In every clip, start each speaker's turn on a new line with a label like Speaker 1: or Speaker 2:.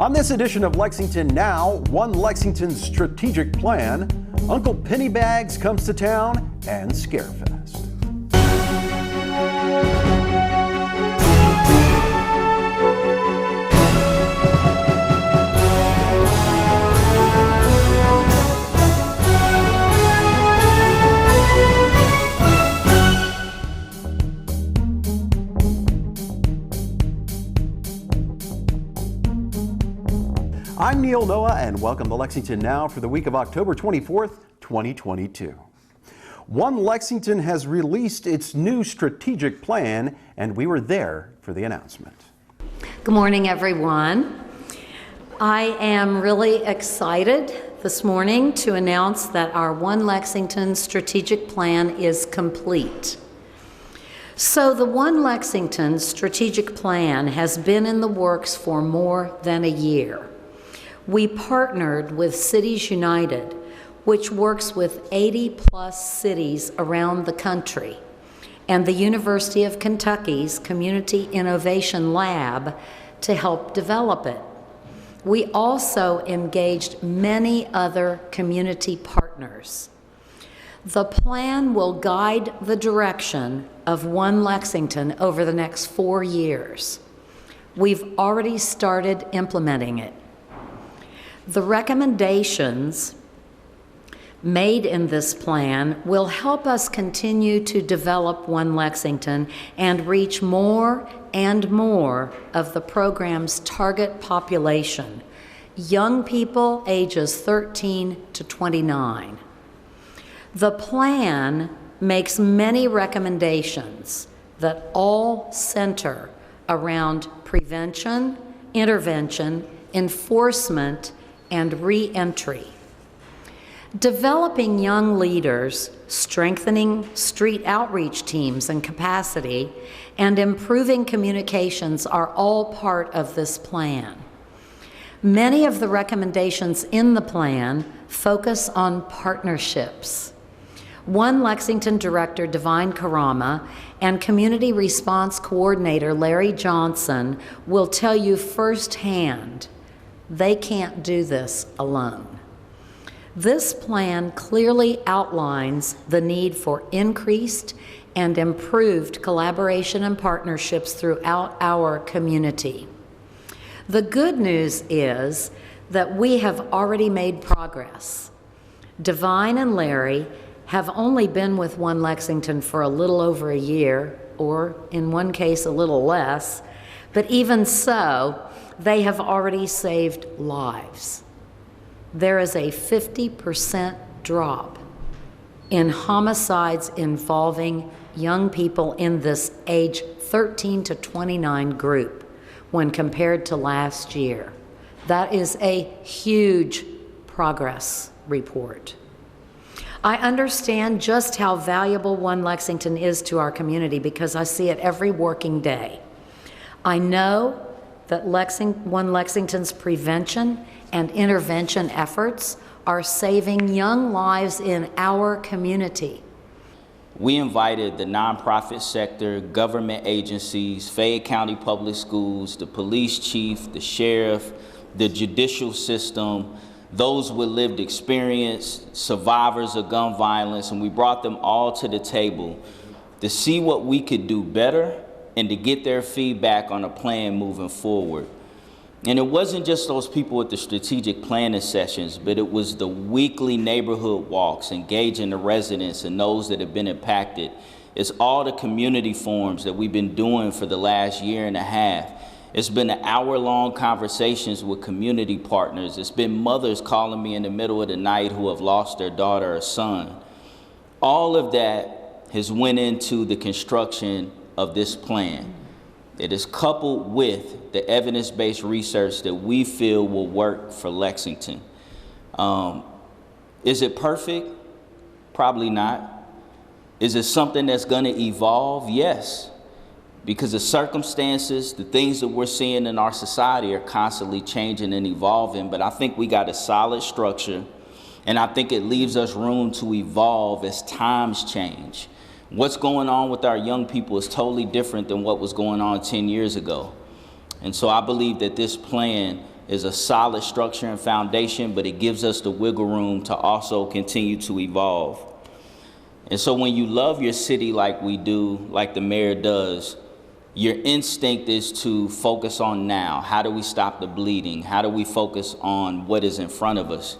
Speaker 1: On this edition of Lexington Now, One Lexington's strategic plan, Uncle Pennybags comes to town, and Scarefest. I'm Neil Noah, and welcome to Lexington Now for the week of October 24th, 2022. One Lexington has released its new strategic plan, and we were there for the announcement.
Speaker 2: Good morning, everyone. I am really excited this morning to announce that our One Lexington strategic plan is complete. So the One Lexington strategic plan has been in the works for more than a year. We partnered with Cities United, which works with 80-plus cities around the country, and the University of Kentucky's Community Innovation Lab to help develop it. We also engaged many other community partners. The plan will guide the direction of One Lexington over the next 4 years. We've already started implementing it. The recommendations made in this plan will help us continue to develop One Lexington and reach more and more of the program's target population, young people ages 13 to 29. The plan makes many recommendations that all center around prevention, intervention, enforcement, and re-entry. Developing young leaders, strengthening street outreach teams and capacity, and improving communications are all part of this plan. Many of the recommendations in the plan focus on partnerships. One Lexington Director, Divine Karama, and Community Response Coordinator, Larry Johnson, will tell you firsthand they can't do this alone. This plan clearly outlines the need for increased and improved collaboration and partnerships throughout our community. The good news is that we have already made progress. Divine and Larry have only been with One Lexington for a little over a year, or in one case a little less, but even so, they have already saved lives. There is a 50% drop in homicides involving young people in this age 13 to 29 group when compared to last year. That is a huge progress report. I understand just how valuable One Lexington is to our community because I see it every working day. I know that One Lexington's prevention and intervention efforts are saving young lives in our community.
Speaker 3: We invited the nonprofit sector, government agencies, Fayette County Public Schools, the police chief, the sheriff, the judicial system, those with lived experience, survivors of gun violence, and we brought them all to the table to see what we could do better and to get their feedback on a plan moving forward. And it wasn't just those people at the strategic planning sessions, but it was the weekly neighborhood walks, engaging the residents and those that have been impacted. It's all the community forums that we've been doing for the last year and a half. It's been hour-long conversations with community partners. It's been mothers calling me in the middle of the night who have lost their daughter or son. All of that has went into the construction of this plan. It is coupled with the evidence-based research that we feel will work for Lexington. Is it perfect? Probably not. Is it something that's going to evolve? Yes. Because the circumstances, the things that we're seeing in our society are constantly changing and evolving, but I think we got a solid structure, and I think it leaves us room to evolve as times change. What's going on with our young people is totally different than what was going on 10 years ago. And so I believe that this plan is a solid structure and foundation, but it gives us the wiggle room to also continue to evolve. And so when you love your city like we do, like the mayor does, your instinct is to focus on now. How do we stop the bleeding? How do we focus on what is in front of us?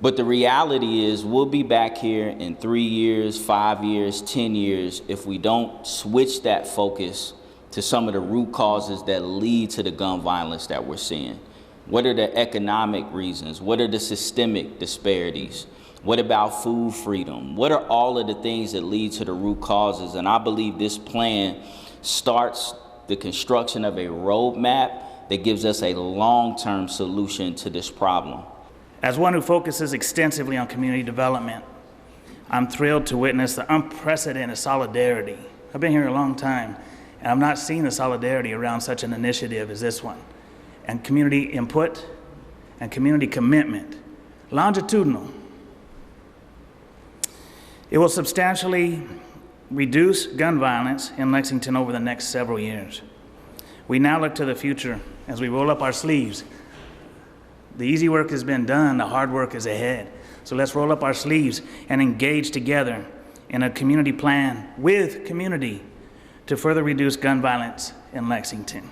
Speaker 3: But the reality is we'll be back here in 3 years, 5 years, 10 years if we don't switch that focus to some of the root causes that lead to the gun violence that we're seeing. What are the economic reasons? What are the systemic disparities? What about food freedom? What are all of the things that lead to the root causes? And I believe this plan starts the construction of a roadmap that gives us a long-term solution to this problem.
Speaker 4: As one who focuses extensively on community development, I'm thrilled to witness the unprecedented solidarity. I've been here a long time, and I've not seen the solidarity around such an initiative as this one. And community input and community commitment, longitudinal. It will substantially reduce gun violence in Lexington over the next several years. We now look to the future as we roll up our sleeves. The easy work has been done, the hard work is ahead. So let's roll up our sleeves and engage together in a community plan with community to further reduce gun violence in Lexington.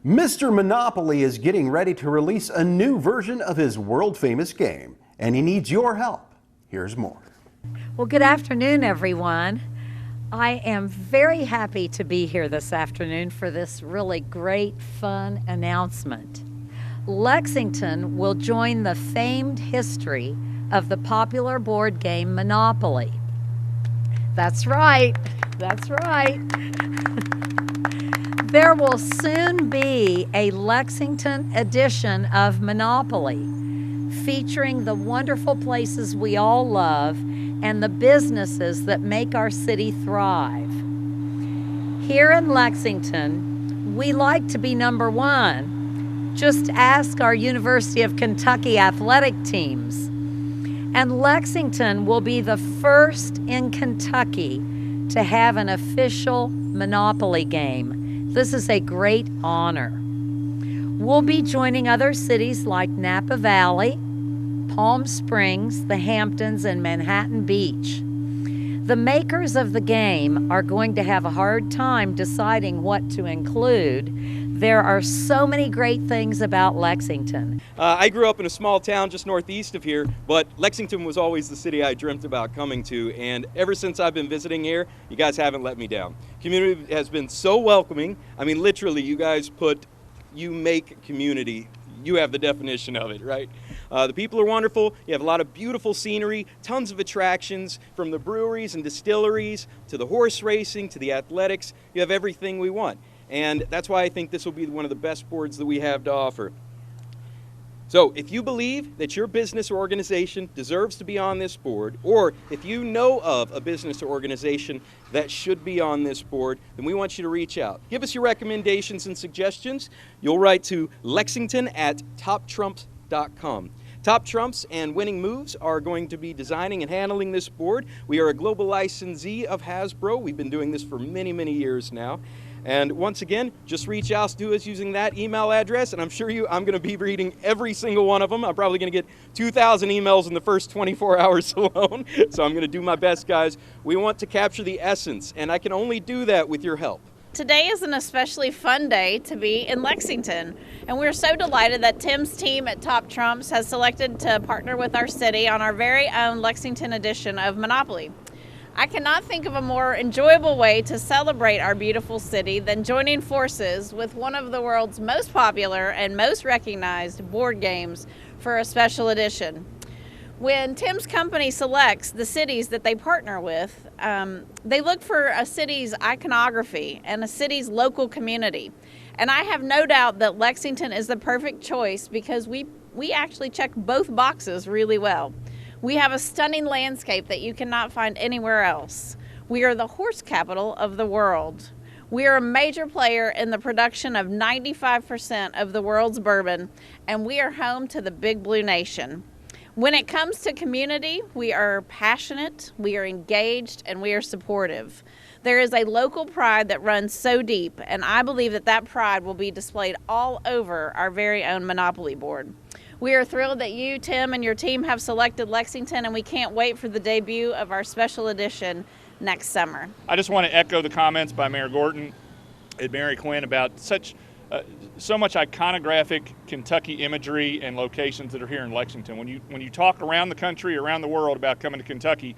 Speaker 1: Mr. Monopoly is getting ready to release a new version of his world-famous game, and he needs your help. Here's more.
Speaker 2: Well, good afternoon, everyone. I am very happy to be here this afternoon for this really great, fun announcement. Lexington will join the famed history of the popular board game Monopoly. That's right, that's right. There will soon be a Lexington edition of Monopoly, featuring the wonderful places we all love and the businesses that make our city thrive. Here in Lexington, we like to be number one. Just ask our University of Kentucky athletic teams. And Lexington will be the first in Kentucky to have an official Monopoly game. This is a great honor. We'll be joining other cities like Napa Valley, Palm Springs, the Hamptons, and Manhattan Beach. The makers of the game are going to have a hard time deciding what to include. There are so many great things about Lexington.
Speaker 5: I grew up in a small town just northeast of here, but Lexington was always the city I dreamt about coming to, and ever since I've been visiting here, you guys haven't let me down. Community has been so welcoming. I mean, literally, you make community. You have the definition of it, right? The people are wonderful. You have a lot of beautiful scenery, tons of attractions, from the breweries and distilleries to the horse racing to the athletics. You have everything we want. And that's why I think this will be one of the best boards that we have to offer. So if you believe that your business or organization deserves to be on this board, or if you know of a business or organization that should be on this board, then we want you to reach out. Give us your recommendations and suggestions. You'll write to lexington@toptrumps.com. Top Trumps and Winning Moves are going to be designing and handling this board. We are a global licensee of Hasbro. We've been doing this for many, many years now. And once again, just reach out to us using that email address, and I'm going to be reading every single one of them. I'm probably going to get 2,000 emails in the first 24 hours alone, so I'm going to do my best, guys. We want to capture the essence, and I can only do that with your help.
Speaker 6: Today is an especially fun day to be in Lexington, and we're so delighted that Tim's team at Top Trumps has selected to partner with our city on our very own Lexington edition of Monopoly. I cannot think of a more enjoyable way to celebrate our beautiful city than joining forces with one of the world's most popular and most recognized board games for a special edition. When Tim's company selects the cities that they partner with, they look for a city's iconography and a city's local community. And I have no doubt that Lexington is the perfect choice because we actually check both boxes really well. We have a stunning landscape that you cannot find anywhere else. We are the horse capital of the world. We are a major player in the production of 95% of the world's bourbon, and we are home to the Big Blue Nation. When it comes to community, we are passionate, we are engaged, and we are supportive. There is a local pride that runs so deep, and I believe that that pride will be displayed all over our very own Monopoly board. We are thrilled that you, Tim, and your team have selected Lexington, and we can't wait for the debut of our special edition next summer.
Speaker 7: I just want to echo the comments by Mayor Gorton and Mary Quinn about so much iconographic Kentucky imagery and locations that are here in Lexington. When you talk around the country, around the world about coming to Kentucky,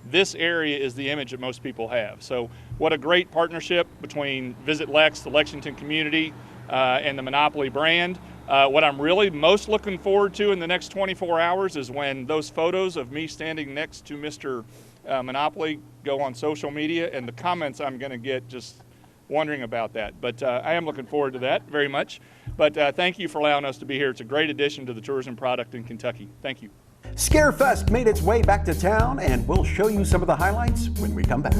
Speaker 7: this area is the image that most people have. So what a great partnership between Visit Lex, the Lexington community, and the Monopoly brand. What I'm really most looking forward to in the next 24 hours is when those photos of me standing next to Mr. Monopoly go on social media, and the comments I'm going to get just wondering about that. But I am looking forward to that very much. But thank you for allowing us to be here. It's a great addition to the tourism product in Kentucky. Thank you.
Speaker 1: Scarefest made its way back to town, and we'll show you some of the highlights when we come back.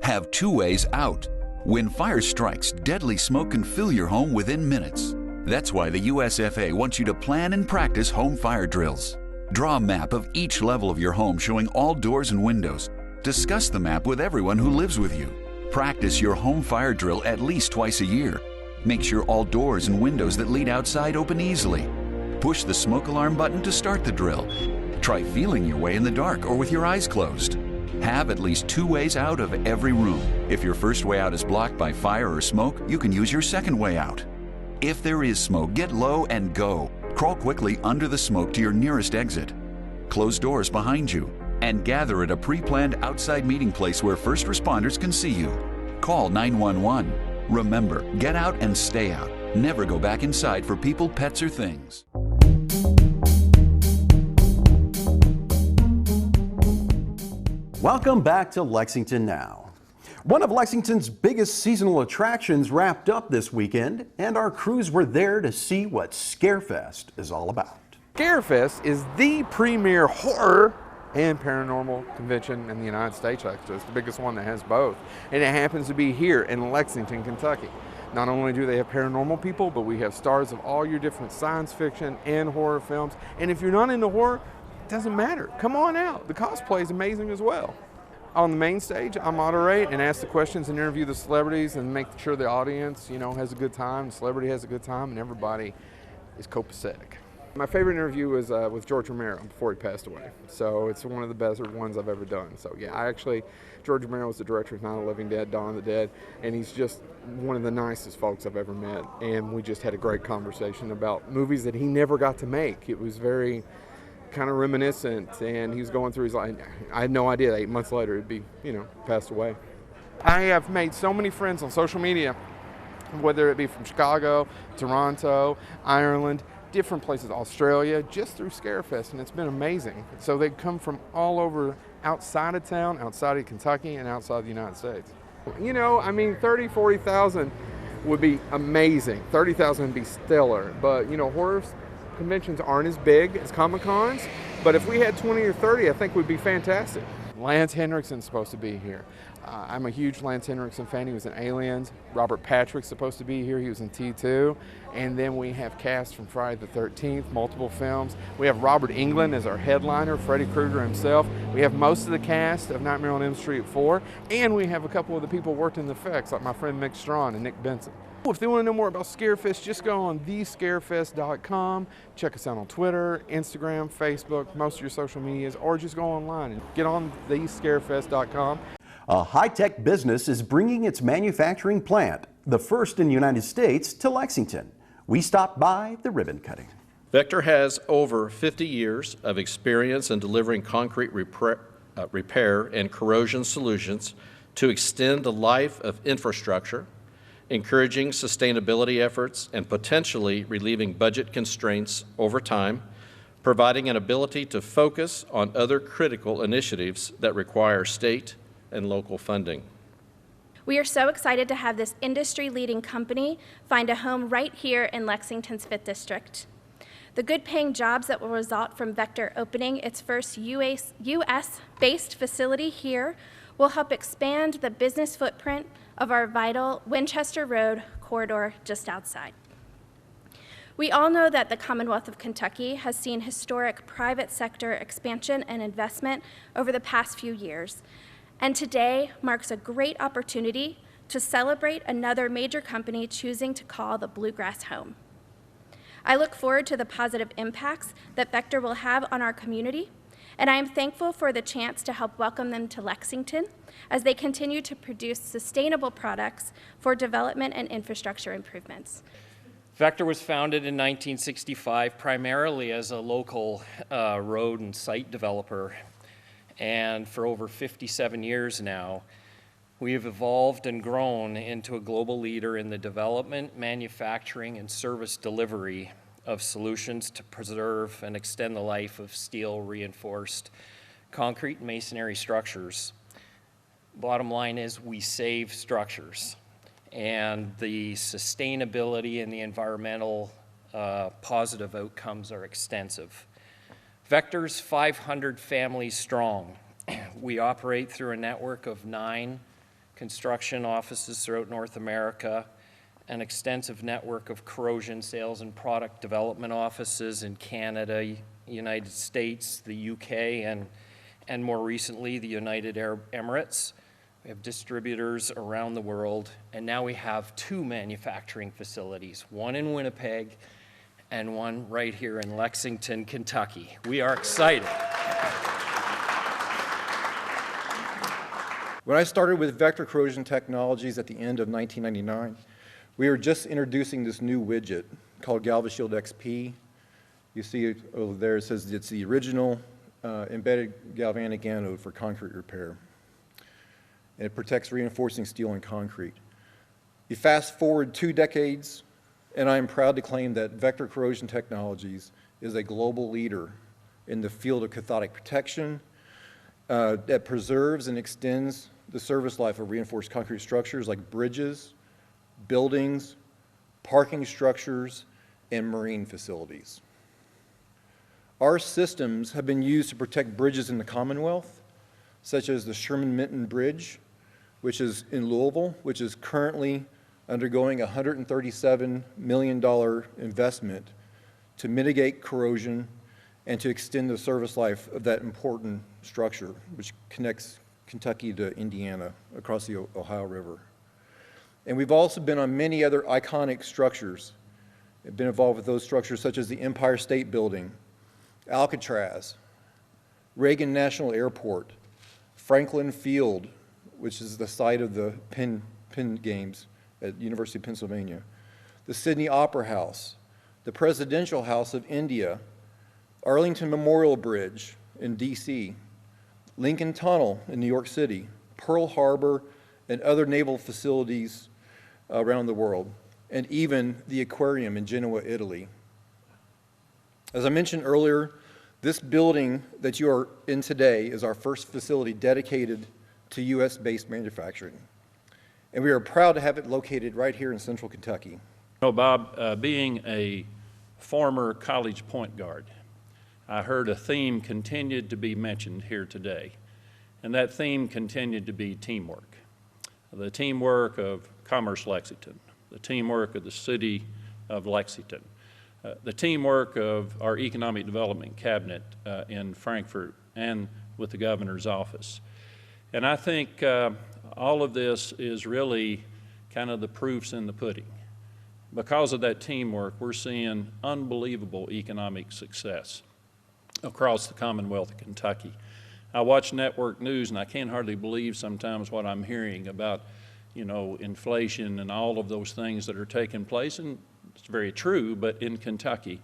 Speaker 8: Have two ways out. When fire strikes, deadly smoke can fill your home within minutes. That's why the USFA wants you to plan and practice home fire drills. Draw a map of each level of your home showing all doors and windows. Discuss the map with everyone who lives with you. Practice your home fire drill at least twice a year. Make sure all doors and windows that lead outside open easily. Push the smoke alarm button to start the drill. Try feeling your way in the dark or with your eyes closed. Have at least two ways out of every room. If your first way out is blocked by fire or smoke, you can use your second way out. If there is smoke, get low and go. Crawl quickly under the smoke to your nearest exit. Close doors behind you and gather at a pre-planned outside meeting place where first responders can see you. Call 911. Remember, get out and stay out. Never go back inside for people, pets, or things.
Speaker 1: Welcome back to Lexington Now. One of Lexington's biggest seasonal attractions wrapped up this weekend, and our crews were there to see what Scarefest is all about.
Speaker 9: Scarefest is the premier horror and paranormal convention in the United States. Actually, it's the biggest one that has both, and it happens to be here in Lexington, Kentucky. Not only do they have paranormal people, but we have stars of all your different science fiction and horror films. And if you're not into horror, it doesn't matter. Come on out. The cosplay is amazing as well. On the main stage, I moderate and ask the questions and interview the celebrities and make sure the audience, has a good time, the celebrity has a good time, and everybody is copacetic. My favorite interview was with George Romero before he passed away. So it's one of the best ones I've ever done. So yeah, George Romero was the director of Night of the Living Dead, Dawn of the Dead, and he's just one of the nicest folks I've ever met. And we just had a great conversation about movies that he never got to make. It was very kind of reminiscent, and he was going through his life. I had no idea that 8 months later it'd be, passed away. I have made so many friends on social media, whether it be from Chicago, Toronto, Ireland, different places, Australia, just through Scarefest, and it's been amazing. So they come from all over, outside of town, outside of Kentucky, and outside the United States. 30, 40,000 would be amazing. 30,000 would be stellar, but horror conventions aren't as big as Comic-Cons, but if we had 20 or 30, I think would be fantastic. Lance Henriksen's supposed to be here. I'm a huge Lance Henriksen fan. He was in Aliens. Robert Patrick's supposed to be here. He was in T2. And then we have cast from Friday the 13th, multiple films. We have Robert Englund as our headliner, Freddy Krueger himself. We have most of the cast of Nightmare on Elm Street 4. And we have a couple of the people worked in the effects, like my friend Mick Strawn and Nick Benson. If they want to know more about Scarefest, just go on thescarefest.com. Check us out on Twitter, Instagram, Facebook, most of your social medias, or just go online and get on thescarefest.com.
Speaker 1: A high-tech business is bringing its manufacturing plant, the first in the United States, to Lexington. We stopped by the ribbon cutting.
Speaker 10: Vector has over 50 years of experience in delivering concrete repair and corrosion solutions to extend the life of infrastructure, encouraging sustainability efforts, and potentially relieving budget constraints over time, providing an ability to focus on other critical initiatives that require state and local funding.
Speaker 11: We are so excited to have this industry-leading company find a home right here in Lexington's 5th District. The good-paying jobs that will result from Vector opening its first U.S.-based facility here will help expand the business footprint of our vital Winchester Road corridor just outside. We all know that the Commonwealth of Kentucky has seen historic private sector expansion and investment over the past few years, and today marks a great opportunity to celebrate another major company choosing to call the Bluegrass home. I look forward to the positive impacts that Vector will have on our community, and I am thankful for the chance to help welcome them to Lexington as they continue to produce sustainable products for development and infrastructure improvements.
Speaker 12: Vector was founded in 1965 primarily as a local road and site developer, and for over 57 years now, we have evolved and grown into a global leader in the development, manufacturing, and service delivery of solutions to preserve and extend the life of steel-reinforced concrete and masonry structures. Bottom line is we save structures, and the sustainability and the environmental positive outcomes are extensive. Vector's 500 families strong. We operate through a network of 9 construction offices throughout North America, an extensive network of corrosion sales and product development offices in Canada, United States, the UK, and more recently, the United Arab Emirates. We have distributors around the world, and now we have 2 manufacturing facilities, one in Winnipeg and one right here in Lexington, Kentucky. We are excited.
Speaker 13: When I started with Vector Corrosion Technologies at the end of 1999, we were just introducing this new widget called GalvaShield XP. You see it over there, it says it's the original embedded galvanic anode for concrete repair. And it protects reinforcing steel and concrete. You fast forward 2 decades, and I am proud to claim that Vector Corrosion Technologies is a global leader in the field of cathodic protection that preserves and extends the service life of reinforced concrete structures like bridges, buildings, parking structures, and marine facilities. Our systems have been used to protect bridges in the Commonwealth, such as the Sherman-Minton Bridge, which is in Louisville, which is currently undergoing a $137 million investment to mitigate corrosion and to extend the service life of that important structure, which connects Kentucky to Indiana across the Ohio River. And we've also been on many other iconic structures. We've been involved with those structures such as the Empire State Building, Alcatraz, Reagan National Airport, Franklin Field, which is the site of the Penn Games at the University of Pennsylvania, the Sydney Opera House, the Presidential House of India, Arlington Memorial Bridge in DC, Lincoln Tunnel in New York City, Pearl Harbor, and other naval facilities around the world, and even the aquarium in Genoa, Italy. As I mentioned earlier, this building that you are in today is our first facility dedicated to U.S.-based manufacturing. And we are proud to have it located right here in central Kentucky.
Speaker 14: You know, Bob, being a former college point guard, I heard a theme continued to be mentioned here today, and that theme continued to be teamwork. The teamwork of Commerce Lexington, the teamwork of the city of Lexington, the teamwork of our economic development cabinet in Frankfort and with the governor's office. And I think all of this is really kind of the proofs in the pudding. Because of that teamwork, we're seeing unbelievable economic success across the Commonwealth of Kentucky. I watch network news and I can't hardly believe sometimes what I'm hearing about, you know, inflation and all of those things that are taking place, and it's very true, but in Kentucky,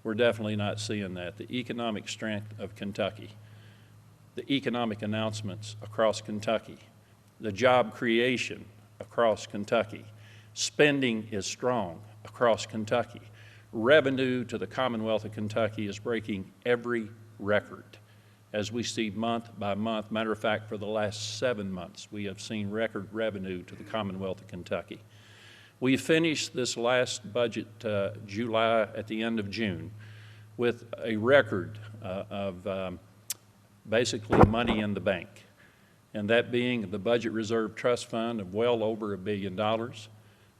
Speaker 14: we're definitely not seeing that. The economic strength of Kentucky, the economic announcements across Kentucky, the job creation across Kentucky, spending is strong across Kentucky. Revenue to the Commonwealth of Kentucky is breaking every record as we see month by month. Matter of fact, for the last 7 months, we have seen record revenue to the Commonwealth of Kentucky. We finished this last budget July at the end of June with a record of basically money in the bank, and that being the Budget Reserve Trust Fund of well over $1 billion,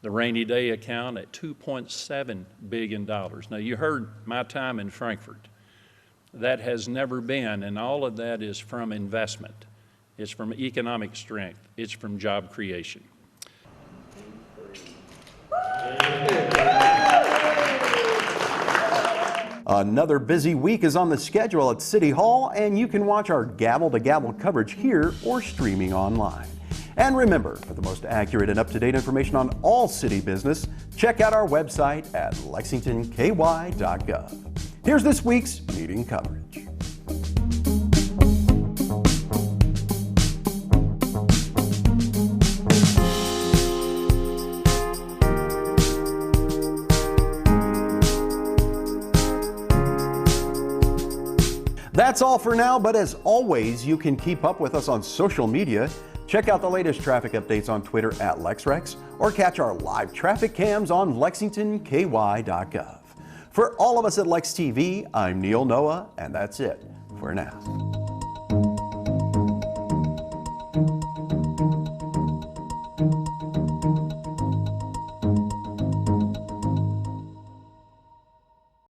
Speaker 14: The rainy day account at $2.7 billion. Now, you heard my time in Frankfurt. That has never been, and all of that is from investment. It's from economic strength. It's from job creation.
Speaker 1: Another busy week is on the schedule at City Hall, and you can watch our gavel-to-gavel coverage here or streaming online. And remember, for the most accurate and up-to-date information on all city business, check out our website at lexingtonky.gov. Here's this week's meeting coverage. That's all for now, but as always, you can keep up with us on social media. Check out the latest traffic updates on Twitter at LexRex, or catch our live traffic cams on lexingtonky.gov. For all of us at Lex TV, I'm Neil Noah, and that's it for now.